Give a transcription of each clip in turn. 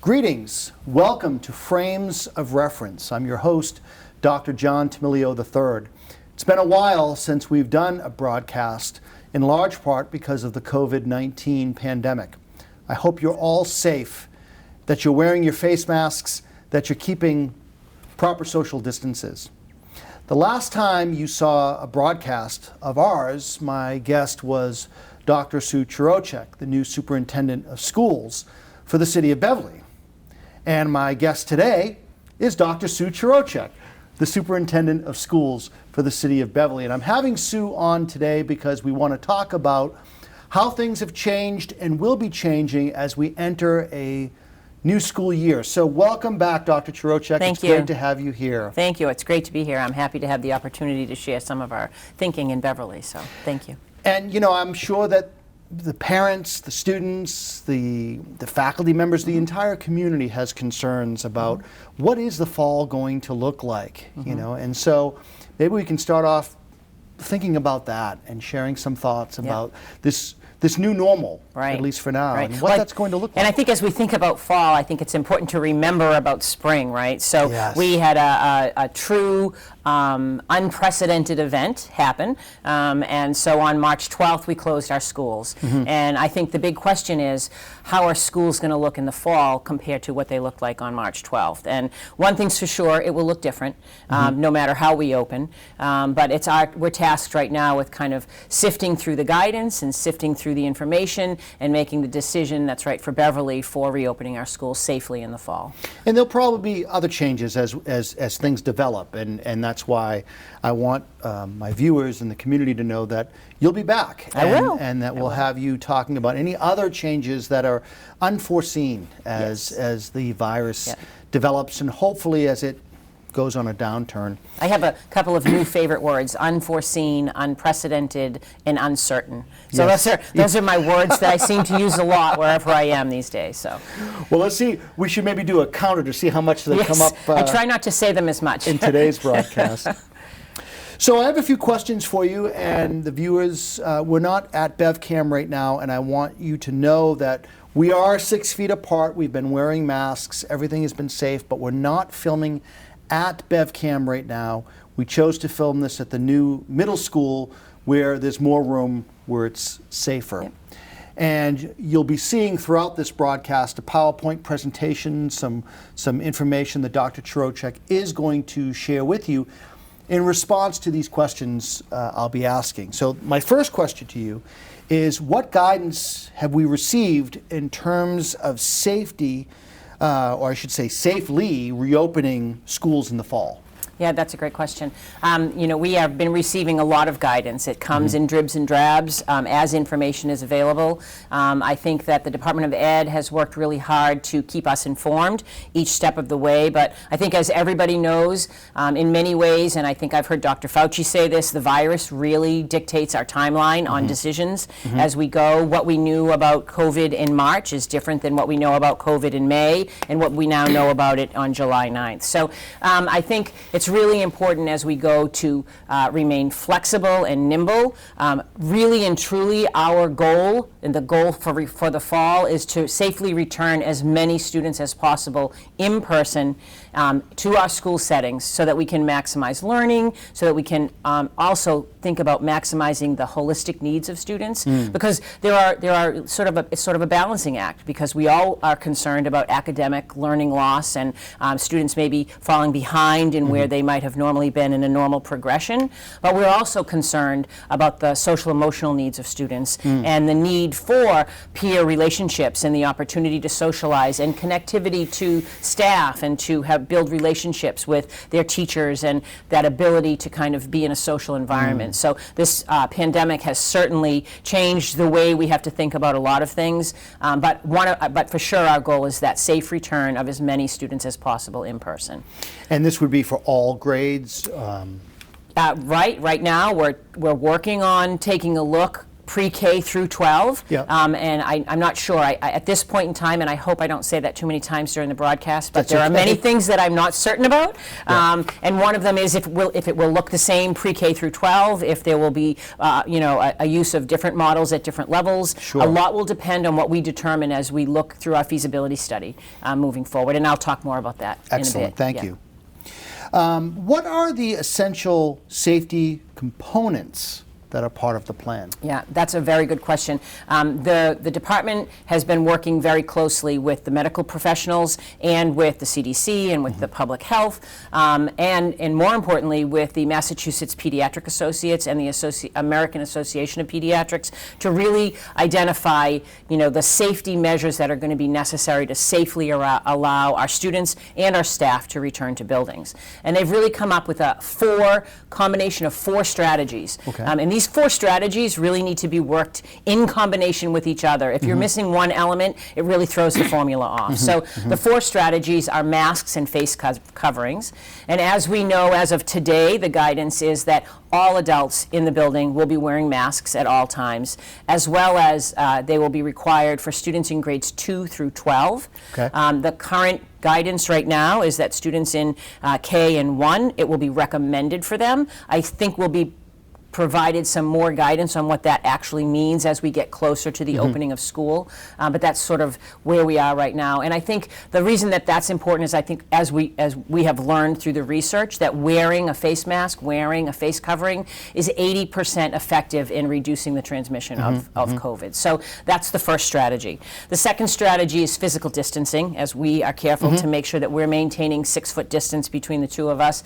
Greetings. Welcome to Frames of Reference. I'm your host, Dr. John Tamilio III. It's been a while since we've done a broadcast, in large part because of the COVID-19 pandemic. I hope you're all safe, that you're wearing your face masks, that you're keeping proper social distances. The last time you saw a broadcast of ours, my guest was Dr. Sue Chirocek, the new superintendent of schools for the city of Beverly. And my guest today is Dr. Sue Chirocek, the superintendent of schools for the city of Beverly. And I'm having Sue on today because we want to talk about how things have changed and will be changing as we enter a new school year. So welcome back, Dr. Chirocek. Thank you. It's great to have you here. Thank you. It's great to be here. I'm happy to have the opportunity to share some of our thinking in Beverly, so thank you. And you know, I'm sure that the parents, the students, the faculty members, the entire community has concerns about what is the fall going to look like, you know, and so maybe we can start off thinking about that and sharing some thoughts about this new normal, at least for now, and what that's going to look like. And I think as we think about fall, I think it's important to remember about spring, right? So we had a true unprecedented event happen, and so on March 12th we closed our schools. And I think the big question is, how are schools going to look in the fall compared to what they looked like on March 12th? And one thing's for sure, it will look different, no matter how we open. But we're tasked right now with kind of sifting through the guidance and sifting through the information and making the decision that's right for Beverly for reopening our schools safely in the fall. And there'll probably be other changes as things develop, and that's why I want my viewers and the community to know that you'll be back. I will. And that we'll have you talking about any other changes that are unforeseen as the virus develops, and hopefully as it goes on a downturn. I have a couple of new favorite words: unforeseen, unprecedented, and uncertain. So those are my words that I seem to use a lot wherever I am these days. So, well, let's see. We should maybe do a counter to see how much they come up. I try not to say them as much in today's broadcast. So I have a few questions for you and the viewers. We're not at BevCam right now, and I want you to know that we are 6 feet apart. We've been wearing masks. Everything has been safe, but we're not filming at BevCam right now. We chose to film this at the new middle school where there's more room, where it's safer. Yep. And you'll be seeing throughout this broadcast a PowerPoint presentation, some information that Dr. Chirocek is going to share with you in response to these questions I'll be asking. So my first question to you is, what guidance have we received in terms of safety, or I should say safely reopening schools in the fall? Yeah, that's a great question. You know, we have been receiving a lot of guidance. It comes in dribs and drabs as information is available. I think that the Department of Ed has worked really hard to keep us informed each step of the way. But I think, as everybody knows, in many ways, and I think I've heard Dr. Fauci say this, the virus really dictates our timeline on decisions as we go. What we knew about COVID in March is different than what we know about COVID in May and what we now know about it on July 9th. So I think it's really important as we go to remain flexible and nimble. Really and truly, our goal, and the goal for the fall, is to safely return as many students as possible in person to our school settings, so that we can maximize learning, so that we can also think about maximizing the holistic needs of students, because there are sort of a balancing act, because we all are concerned about academic learning loss, and students may be falling behind in where they might have normally been in a normal progression, but we're also concerned about the social emotional needs of students and the need for peer relationships and the opportunity to socialize and connectivity to staff and to build relationships with their teachers, and that ability to kind of be in a social environment. So this pandemic has certainly changed the way we have to think about a lot of things, but for sure our goal is that safe return of as many students as possible in person. And this would be for all grades? Right now we're working on taking a look pre-K through 12. Yeah. And I'm not sure, at this point in time, and I hope I don't say that too many times during the broadcast, but That's there are okay. many things that I'm not certain about. Yeah. And one of them is if it will look the same pre-K through 12, if there will be, a use of different models at different levels. Sure. A lot will depend on what we determine as we look through our feasibility study moving forward. And I'll talk more about that in a bit. Excellent, thank Yeah. you. What are the essential safety components that are part of the plan? Yeah, that's a very good question. The department has been working very closely with the medical professionals and with the CDC and with the public health, and more importantly with the Massachusetts Pediatric Associates and the American Association of Pediatrics to really identify, the safety measures that are going to be necessary to safely allow our students and our staff to return to buildings. And they've really come up with a combination of four strategies. Okay. And these four strategies really need to be worked in combination with each other. If you're missing one element, it really throws the formula off. So the four strategies are masks and face coverings. And as we know, as of today, the guidance is that all adults in the building will be wearing masks at all times, as well as they will be required for students in grades 2 through 12. Okay. The current guidance right now is that students in K and 1, it will be recommended for them. I think we'll be provided some more guidance on what that actually means as we get closer to the opening of school, but that's sort of where we are right now. And I think the reason that that's important is I think as we have learned through the research that wearing a face mask, wearing a face covering is 80% effective in reducing the transmission of COVID. So that's the first strategy. The second strategy is physical distancing, as we are careful to make sure that we're maintaining 6-foot distance between the two of us.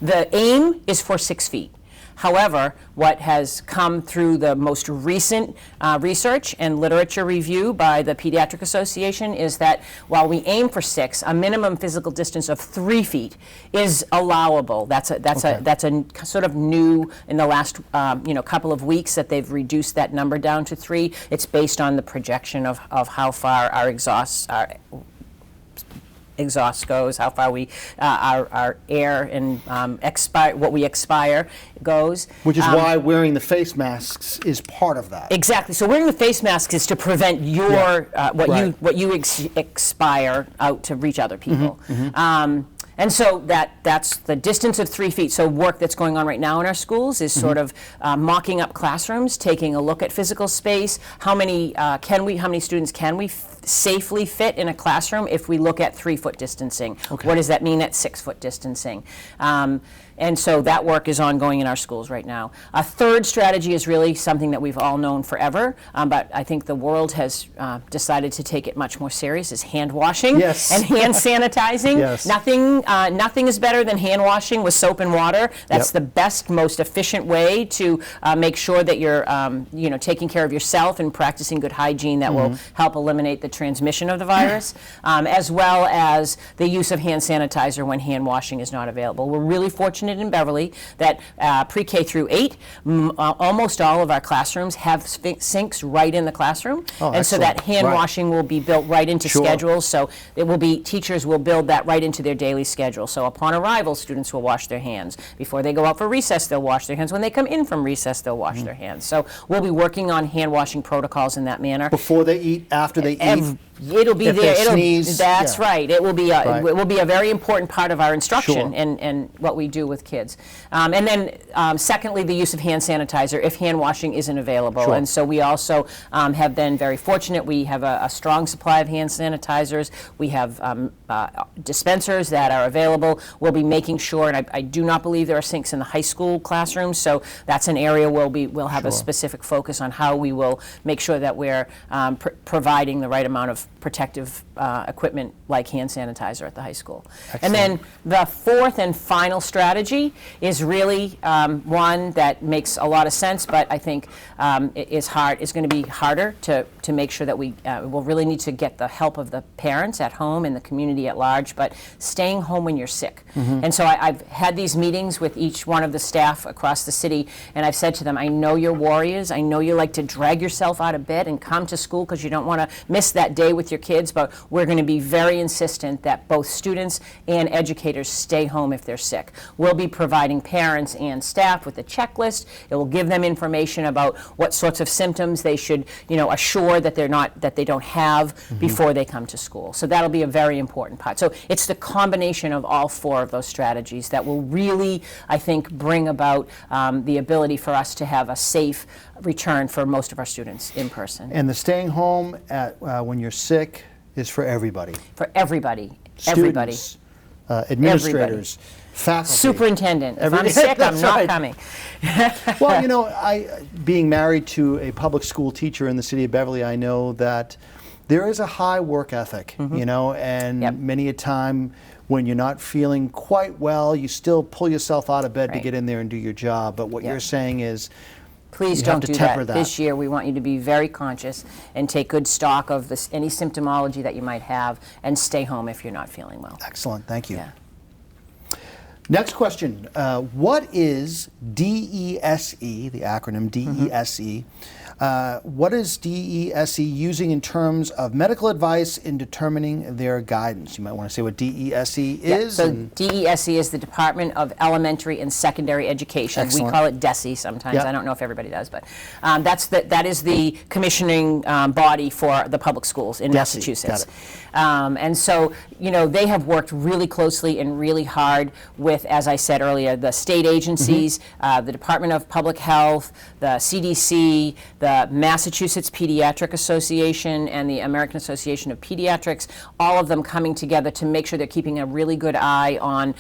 The aim is for 6 feet. However, what has come through the most recent research and literature review by the Pediatric Association is that while we aim for 6, a minimum physical distance of 3 feet is allowable. That's a sort of new in the last couple of weeks that they've reduced that number down to 3. It's based on the projection of how far our exhaust goes, how far we our air and what we expire goes. Which is why wearing the face masks is part of that. Exactly. So wearing the face mask is to prevent your what you expire out to reach other people. And so that's the distance of 3 feet. So work that's going on right now in our schools is sort of mocking up classrooms, taking a look at physical space. How many students can we safely fit in a classroom if we look at 3-foot distancing? Okay. What does that mean at 6-foot distancing? And so that work is ongoing in our schools right now. A third strategy is really something that we've all known forever, but I think the world has decided to take it much more serious, is hand washing and hand sanitizing. Yes. Nothing is better than hand washing with soap and water. That's the best, most efficient way to make sure that you're taking care of yourself and practicing good hygiene that will help eliminate the transmission of the virus, as well as the use of hand sanitizer when hand washing is not available. We're really fortunate in Beverly that pre-K through 8, almost all of our classrooms have sinks right in the classroom, and so that hand washing will be built right into schedules. So it will be, teachers will build that right into their daily schedule. So upon arrival, students will wash their hands. Before they go out for recess, they'll wash their hands. When they come in from recess, they'll wash their hands. So we'll be working on hand washing protocols in that manner. Before they eat, after they eat. It'll be if there. They sneeze, that's right. It will be Right. it will be a very important part of our instruction Sure. and what we do with kids. And then secondly, the use of hand sanitizer if hand washing isn't available. Sure. And so we also have been very fortunate. We have a strong supply of hand sanitizers. We have dispensers that are available. We'll be making sure, and I do not believe there are sinks in the high school classrooms, so that's an area we'll have a specific focus on how we will make sure that we're providing the right amount of protective equipment like hand sanitizer at the high school. Excellent. And then the fourth and final strategy is really one that makes a lot of sense, but I think it's going to be harder to make sure that we will really need to get the help of the parents at home and the community at large, but staying home when you're sick. And so I've had these meetings with each one of the staff across the city, and I've said to them, I know you're warriors. I know you like to drag yourself out of bed and come to school because you don't want to miss that day with your kids, but we're going to be very insistent that both students and educators stay home if they're sick. We'll be providing parents and staff with a checklist. It will give them information about what sorts of symptoms they should, assure that they don't have before they come to school. So that'll be a very important part. So it's the combination of all four of those strategies that will really, I think, bring about the ability for us to have a safe return for most of our students in person. And the staying home when you're sick is for everybody. For everybody. Students, administrators, faculty. Superintendent. If I'm sick, I'm not coming. Well, being married to a public school teacher in the city of Beverly, I know that there is a high work ethic, and many a time when you're not feeling quite well, you still pull yourself out of bed to get in there and do your job. But what you're saying is, please don't do that. This year, we want you to be very conscious and take good stock of any symptomology that you might have, and stay home if you're not feeling well. Excellent. Thank you. Yeah. Next question. What is DESE, the acronym DESE? What is DESE using in terms of medical advice in determining their guidance? You might want to say what DESE is. So DESE is the Department of Elementary and Secondary Education. Excellent. We call it DESE sometimes. I don't know if everybody does, but that is the commissioning body for the public schools in Massachusetts. And so, they have worked really closely and really hard with, as I said earlier, the state agencies, the Department of Public Health, the CDC, the Massachusetts Pediatric Association, and the American Association of Pediatrics, all of them coming together to make sure they're keeping a really good eye on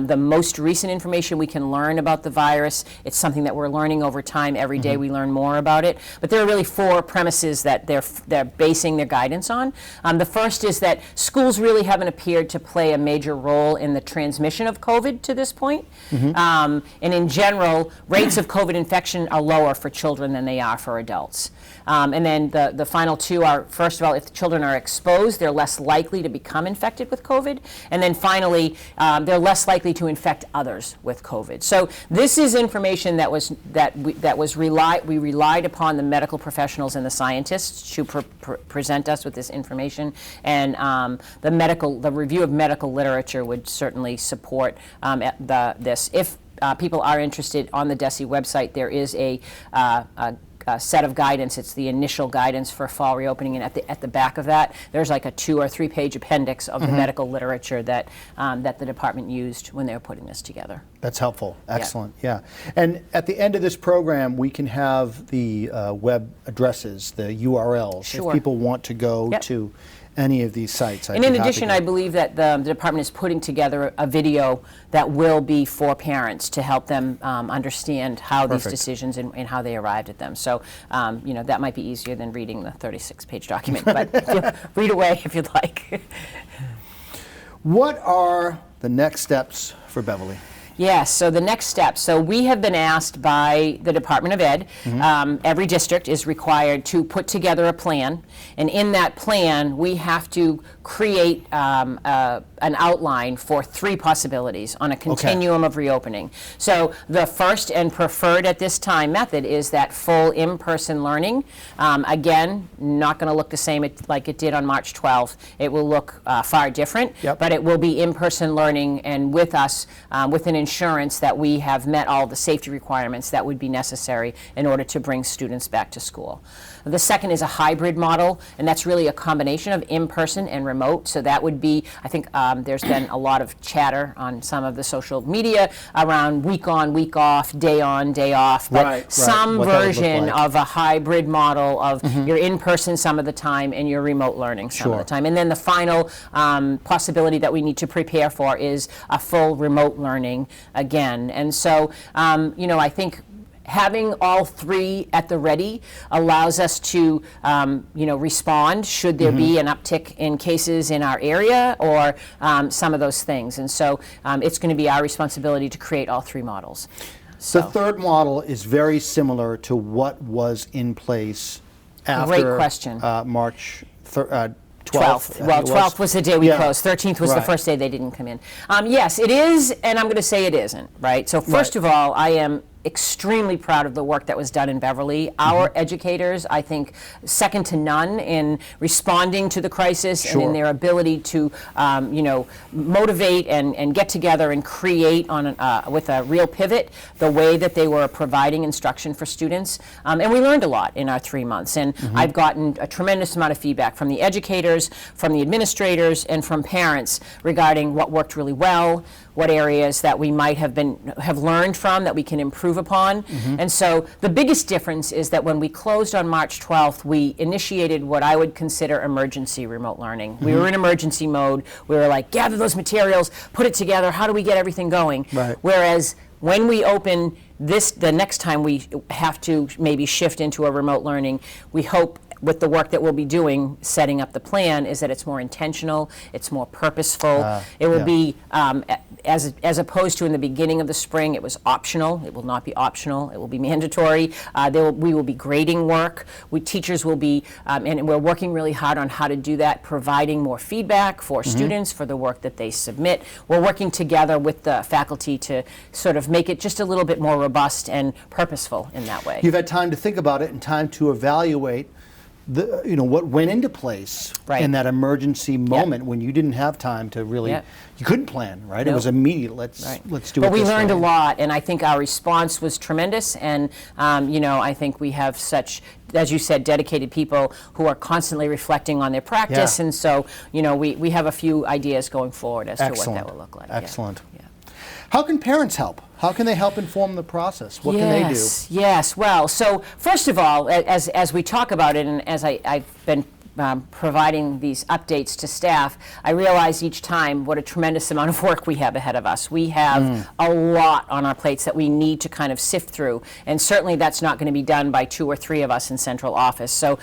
the most recent information we can learn about the virus. It's something that we're learning over time. Every day we learn more about it. But there are really four premises that they're basing their guidance on. The first is that schools really haven't appeared to play a major role in the transmission of COVID to this point. And in general, rates of COVID infection are lower for children than they are for adults. And then the final two are, first of all, if the children are exposed, they're less likely to become infected with COVID. And then finally, they're less likely to infect others with COVID. So this is information we relied upon the medical professionals and the scientists to present us with this information. And the review of medical literature would certainly support this. If people are interested, on the DESE website, there is a set of guidance. It's the initial guidance for fall reopening, and at the back of that, there's like a 2 or 3 page appendix of the medical literature that the department used when they were putting this together. That's helpful. Excellent. Yeah. And at the end of this program, we can have the web addresses, the URLs, if people want to go to any of these sites. And in addition, I believe that the department is putting together a video that will be for parents to help them understand how these decisions and how they arrived at them. So, that might be easier than reading the 36-page document, but read away if you'd like. What are the next steps for Beverly? Yes, so the next step. So we have been asked by the Department of Ed, every district is required to put together a plan, and in that plan we have to create an outline for 3 possibilities on a continuum of reopening. So the first and preferred at this time method is that full in-person learning. Again, not going to look the same like it did on March 12th. It will look far different, but it will be in-person learning, and with us, with an insurance that we have met all the safety requirements that would be necessary in order to bring students back to school. The second is a hybrid model, and that's really a combination of in-person and remote. So that would be, I think there's been a lot of chatter on some of the social media around week on, week off, day on, day off, but some version of a hybrid model of you're in-person some of the time and you're remote learning some of the time. And then the final possibility that we need to prepare for is a full remote learning again. And so, I think having all 3 at the ready allows us to, respond should there be an uptick in cases in our area or some of those things. And so it's going to be our responsibility to create all 3 models. So. The third model is very similar to what was in place after Great question. March 12th. Well, 12th was the day we closed. 13th was the first day they didn't come in. Yes, it is, and I'm going to say it isn't, right? So first of all, I am extremely proud of the work that was done in Beverly. Our educators, I think, second to none in responding to the crisis and in their ability to, motivate and get together and create with a real pivot the way that they were providing instruction for students. And we learned a lot in our 3 months. And I've gotten a tremendous amount of feedback from the educators, from the administrators, and from parents regarding what worked really well, what areas that we might have learned from that we can improve upon. And so the biggest difference is that when we closed on March 12th, we initiated what I would consider emergency remote learning. We were in emergency mode. We were like, gather those materials, put it together, how do we get everything going? Whereas when we open this, the next time we have to maybe shift into a remote learning, we hope with the work that we'll be doing, setting up the plan, is that it's more intentional, it's more purposeful. It will be, as opposed to in the beginning of the spring, it was optional. It will not be optional. It will be mandatory. We will be grading work. Teachers will be, and we're working really hard on how to do that, providing more feedback for students for the work that they submit. We're working together with the faculty to sort of make it just a little bit more robust and purposeful in that way. You've had time to think about it and time to evaluate what went into place in that emergency moment when you didn't have time to really, you couldn't plan, right? It was immediate. Let's do it this way. But we learned a lot, and I think our response was tremendous. And I think we have such, as you said, dedicated people who are constantly reflecting on their practice, and so we have a few ideas going forward as to what that will look like. Excellent. How can parents help? How can they help inform the process? What can they do? Yes. Well, so first of all, as we talk about it, and as I've been providing these updates to staff, I realize each time what a tremendous amount of work we have ahead of us. We have a lot on our plates that we need to kind of sift through, and certainly that's not going to be done by 2 or 3 of us in central office. So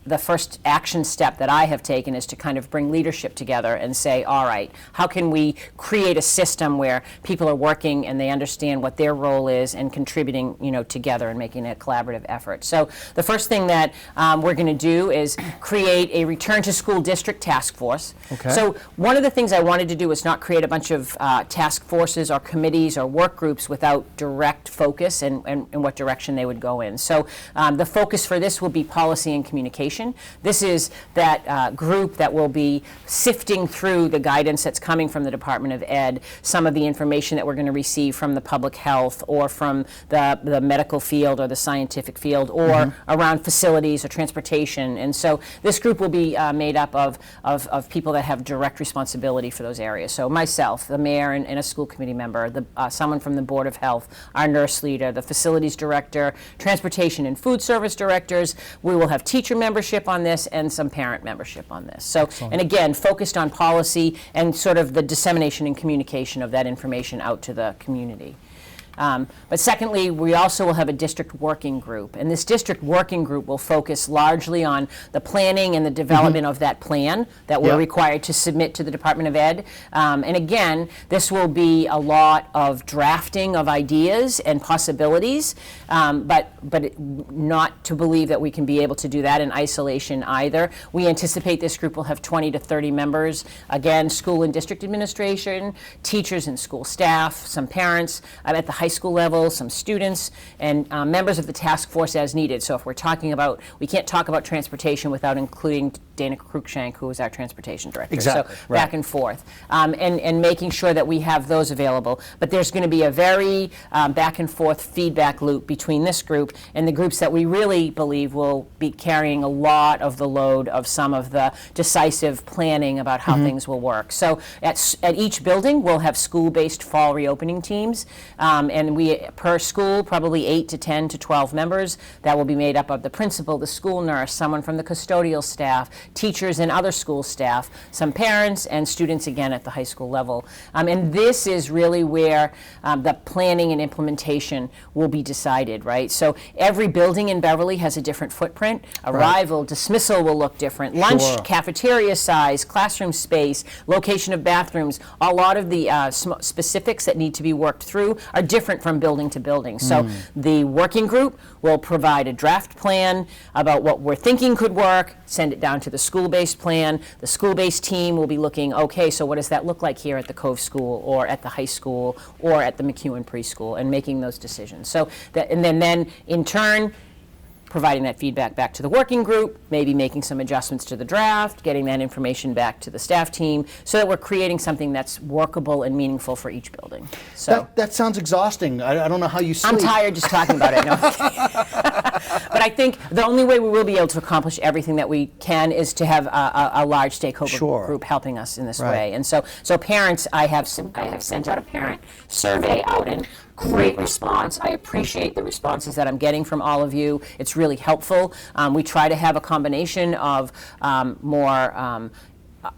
the first action step that I have taken is to kind of bring leadership together and say, all right, how can we create a system where people are working and they understand what their role is and contributing, together and making a collaborative effort. So the first thing that we're going to do is create a return to school district task force. So one of the things I wanted to do is not create a bunch of task forces or committees or work groups without direct focus and what direction they would go in. So the focus for this will be policy and communication. This is that group that will be sifting through the guidance that's coming from the Department of Ed, some of the information that we're going to receive from the public health or from the medical field or the scientific field or around facilities or transportation. And so this group will be made up of people that have direct responsibility for those areas. So myself, the mayor and a school committee member, someone from the Board of Health, our nurse leader, the facilities director, transportation and food service directors. We will have teacher membership on this and some parent membership on this. So, and again, focused on policy and sort of the dissemination and communication of that information out to the community. But secondly, we also will have a district working group, and this district working group will focus largely on the planning and the development of that plan that we're required to submit to the Department of Ed. And again, this will be a lot of drafting of ideas and possibilities, but not to believe that we can be able to do that in isolation either. We anticipate this group will have 20 to 30 members, again, school and district administration, teachers and school staff, some parents at the high school level, some students, and members of the task force as needed. So if we're talking about, we can't talk about transportation without including Dana Cruikshank, who is our transportation director. Exactly. So back and forth, and making sure that we have those available. But there's going to be a very back and forth feedback loop between this group and the groups that we really believe will be carrying a lot of the load of some of the decisive planning about how things will work. So at each building, we'll have school-based fall reopening teams, and we, per school, probably 8 to 10 to 12 members. That will be made up of the principal, the school nurse, someone from the custodial staff, teachers and other school staff, some parents, and students again at the high school level. And this is really where the planning and implementation will be decided, right? So every building in Beverly has a different footprint. Arrival, dismissal will look different. Lunch, cafeteria size, classroom space, location of bathrooms, a lot of the specifics that need to be worked through are different from building to building. So the working group we'll provide a draft plan about what we're thinking could work, send it down to the school-based plan. The school-based team will be looking, okay, so what does that look like here at the Cove School or at the high school or at the McEwen preschool, and making those decisions. So that, and then in turn, providing that feedback back to the working group, maybe making some adjustments to the draft, getting that information back to the staff team, so that we're creating something that's workable and meaningful for each building. So That sounds exhausting. I don't know how you sleep. I'm tired just talking about it. No. But I think the only way we will be able to accomplish everything that we can is to have a large stakeholder group helping us in this way. And so parents, I have sent out a parent survey out, and great response. I appreciate the responses that I'm getting from all of you. It's really helpful. We try to have a combination of more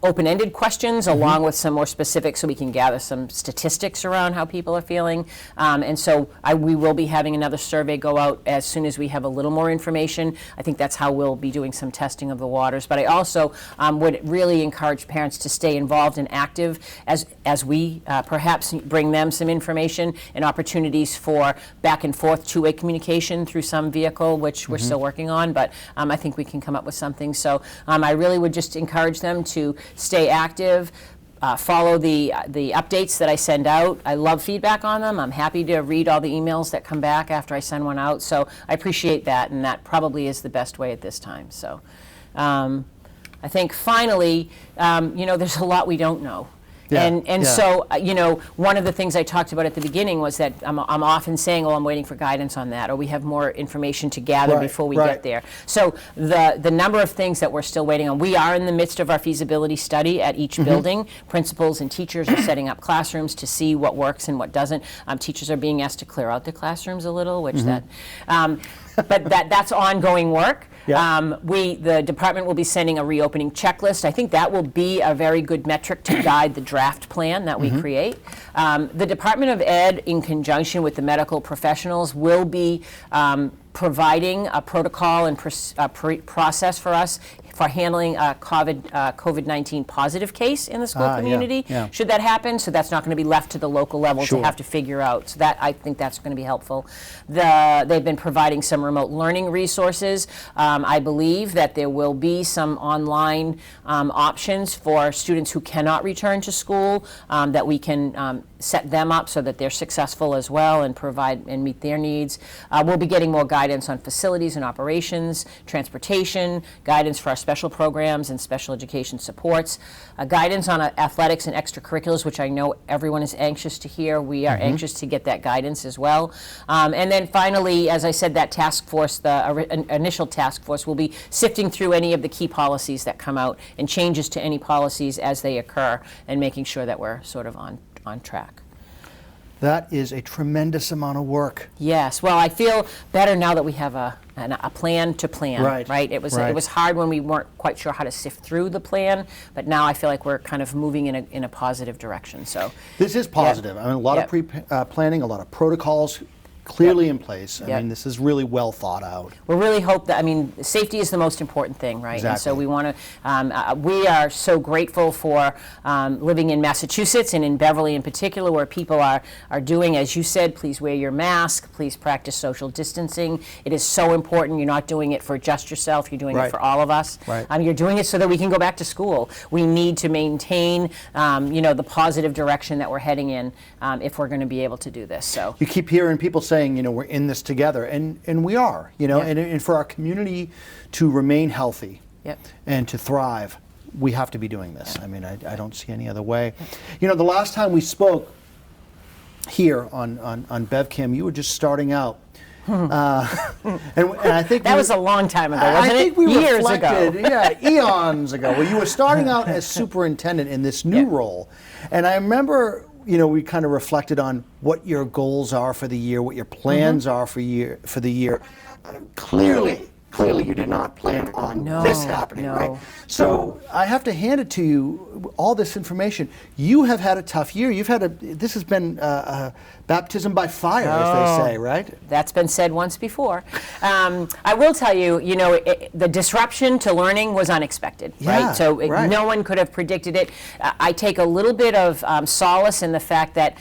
open-ended questions along with some more specifics, so we can gather some statistics around how people are feeling. And so we will be having another survey go out as soon as we have a little more information. I think that's how we'll be doing some testing of the waters. But I also would really encourage parents to stay involved and active as we perhaps bring them some information and opportunities for back and forth two-way communication through some vehicle, which we're still working on. But I think we can come up with something. So I really would just encourage them to stay active, follow the updates that I send out. I love feedback on them. I'm happy to read all the emails that come back after I send one out. So I appreciate that, and that probably is the best way at this time. So I think finally, there's a lot we don't know. So, one of the things I talked about at the beginning was that I'm often saying, I'm waiting for guidance on that, or we have more information to gather before we get there. So the number of things that we're still waiting on, we are in the midst of our feasibility study at each building. Principals and teachers are setting up classrooms to see what works and what doesn't. Teachers are being asked to clear out the classrooms a little, which but that's ongoing work. The department will be sending a reopening checklist. I think that will be a very good metric to guide the draft plan that we create. The Department of Ed, in conjunction with the medical professionals, will be providing a protocol and process for us for handling a COVID-19 positive case in the school community, should that happen. So that's not going to be left to the local level to have to figure out. So that, I think that's going to be helpful. They've been providing some remote learning resources. I believe that there will be some online options for students who cannot return to school, that we can set them up so that they're successful as well and provide and meet their needs. We'll be getting more guidance on facilities and operations, transportation, guidance for our special programs and special education supports, guidance on athletics and extracurriculars, which I know everyone is anxious to hear. We are anxious to get that guidance as well. And then finally, as I said, that task force, the initial task force, will be sifting through any of the key policies that come out and changes to any policies as they occur, and making sure that we're sort of on track. That is a tremendous amount of work. Yes. Well, I feel better now that we have a plan to plan. Right. It was hard when we weren't quite sure how to sift through the plan, but now I feel like we're kind of moving in a positive direction. So this is positive. I mean, a lot of pre-planning, a lot of protocols clearly in place. I mean, this is really well thought out. We really hope that, safety is the most important thing, right? Exactly. And so we want to, we are so grateful for living in Massachusetts and in Beverly in particular, where people are doing, as you said, please wear your mask, please practice social distancing. It is so important. You're not doing it for just yourself, you're doing it for all of us. You're doing it so that we can go back to school. We need to maintain, the positive direction that we're heading in if we're going to be able to do this. So you keep hearing people saying, we're in this together, and we are, and for our community to remain healthy and to thrive, we have to be doing this. I mean, I don't see any other way. The last time we spoke here on BevCam, you were just starting out. And I think that was a long time ago, wasn't it? I think we Years reflected, ago. Eons ago. Well, you were starting out as superintendent in this new role, and I remember, we kind of reflected on what your goals are for the year, what your plans are for the year. Clearly clearly you did not plan on No, this happening, no. right? So I have to hand it to you, all this information. You have had a tough year. This has been baptism by fire, as they say, right? That's been said once before. I will tell you, the disruption to learning was unexpected, Yeah, right? So right. no one could have predicted it. I take a little bit of solace in the fact that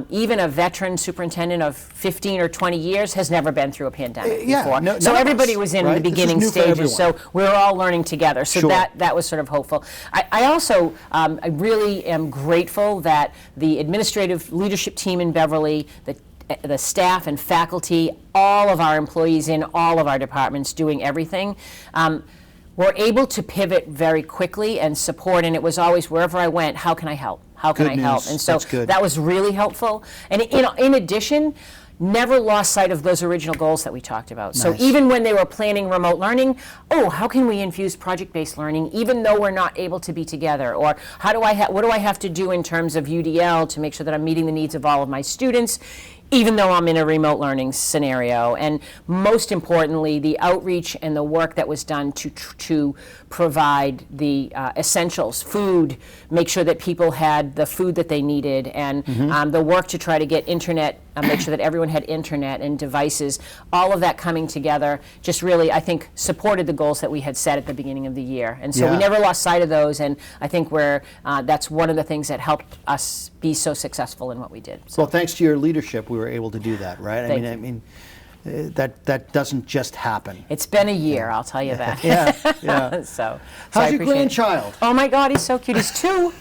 even a veteran superintendent of 15 or 20 years has never been through a pandemic Yeah, before. none So of everybody us, was in right? the This is beginning new for stages, so everyone. we're all learning together. So Sure. that was sort of hopeful. I also I really am grateful that the administrative leadership team in Beverly, the staff and faculty, all of our employees in all of our departments doing everything, were able to pivot very quickly and support, and it was always, wherever I went, how can I help? How can Good I help? news. And so That's good. that was really helpful. And in addition, never lost sight of those original goals that we talked about. So Nice. even when they were planning remote learning, how can we infuse project-based learning even though we're not able to be together? Or what do I have to do in terms of UDL to make sure that I'm meeting the needs of all of my students, even though I'm in a remote learning scenario? And most importantly, the outreach and the work that was done to provide the essentials, food, make sure that people had the food that they needed, and the work to try to get internet, make sure that everyone had internet and devices, all of that coming together just really, I think, supported the goals that we had set at the beginning of the year. And so we Yeah. never lost sight of those, and I think that's one of the things that helped us be so successful in what we did. So. Well, thanks to your leadership, we were able to do that, right? Thank you. I mean, that doesn't just happen. It's been a year, I'll tell you that. Yeah, yeah. So How's I your appreciate it. grandchild? Oh my God, he's so cute. He's 2.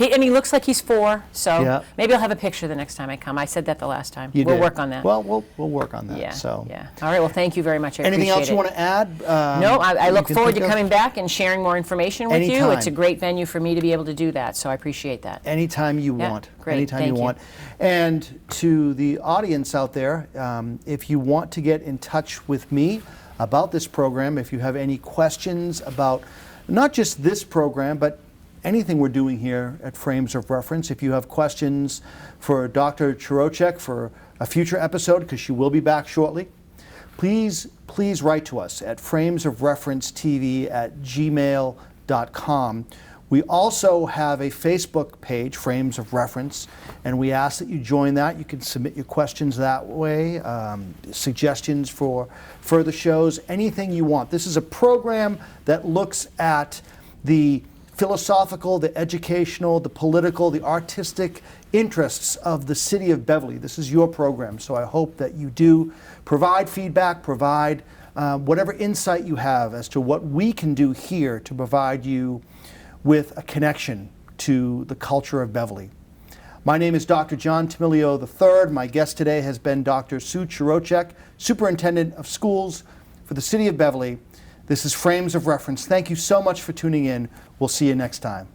And he looks like he's 4. So Yeah. maybe I'll have a picture the next time I come. I said that the last time. You We'll did. work on that. Well, we'll work on that. yeah. So. Yeah. All right. Well, thank you very much. I Anything appreciate else you it. want to add? No, I that look you can forward to think of? coming back and sharing more information with you. Anytime. It's a great venue for me to be able to do that. So I appreciate that. Anytime you Yeah, want. great. Anytime Thank you you. want. And to the audience out there, if you want to get in touch with me about this program, if you have any questions about not just this program, but anything we're doing here at Frames of Reference, if you have questions for Dr. Chirocek for a future episode, because she will be back shortly, please write to us at framesofreferencetv@gmail.com. We also have a Facebook page, Frames of Reference, and we ask that you join that. You can submit your questions that way, suggestions for further shows, anything you want. This is a program that looks at the philosophical, the educational, the political, the artistic interests of the city of Beverly. This is your program, so I hope that you do provide feedback, provide whatever insight you have as to what we can do here to provide you with a connection to the culture of Beverly. My name is Dr. John Tamilio III. My guest today has been Dr. Sue Chirocek, Superintendent of Schools for the City of Beverly. This is Frames of Reference. Thank you so much for tuning in. We'll see you next time.